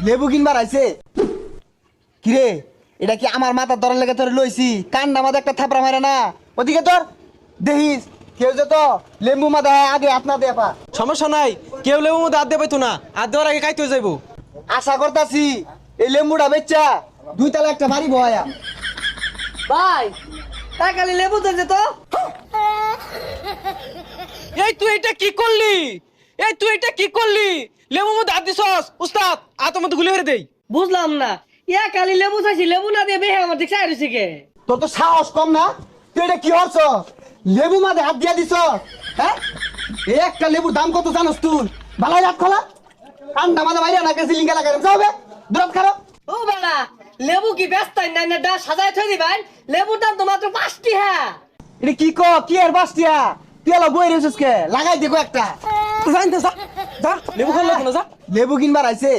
লেবু কিনবার আইছে কিরে? এটা কি আমার মাথার ধরার লেগে তোর লইছি? কান্না মাঝে একটা থাপড়া মারে না, ওদিকে তোর দেখিস কেউ যে তো লেবু মাথা আগে আপনা দিয়ে পা। সমস্যা নাই, কেউ লেবু মধ্যে হাত দিয়ে পাইতো না, হাত দেওয়ার আগে খাইতে যাইবো। আশা করতাছি এই লেম্বুটা বেচা 2 তলা একটা বাড়ি বয়া। ভাই তাই খালি লেবু ধরছে তো। এই তুই এটা কি করলি? এই তুই এটা কি করলি? লেবু মধ্যে হাত দিছস উস্তাদ, হাতের মধ্যে গুলি করে দেই। বুঝলাম না, ইয়া খালি লেবু চাইছি, লেবু না দিয়ে বেহে আমার দিকে আইছে কে? তোর তো সাহস কম না? তুই এটা কি হচ্ছ? লেবু মাঝে হাত দিয়া দিছ? হ্যাঁ, এই একটা লেবুর দাম কত জানোস তুই? ভালাই রাত খোলা কান্না মাঝে বাইরে না গেছি লিঙ্গা লাগাই যাবে দূরত খারাপ। ও বালা, লেবু কি ব্যস্ত না না ডা সাজায় থই দিবেন? লেবুর দাম তো মাত্র 5টি। হ্যাঁ এটা কি কি আর বাসটিয়া তুই এলা বই রেছিস কে? লাগাই দেখো একটা। জানতে যা, যা লেবু খাওয়া লাগবে না, যা। লেবু কিনবার আইছে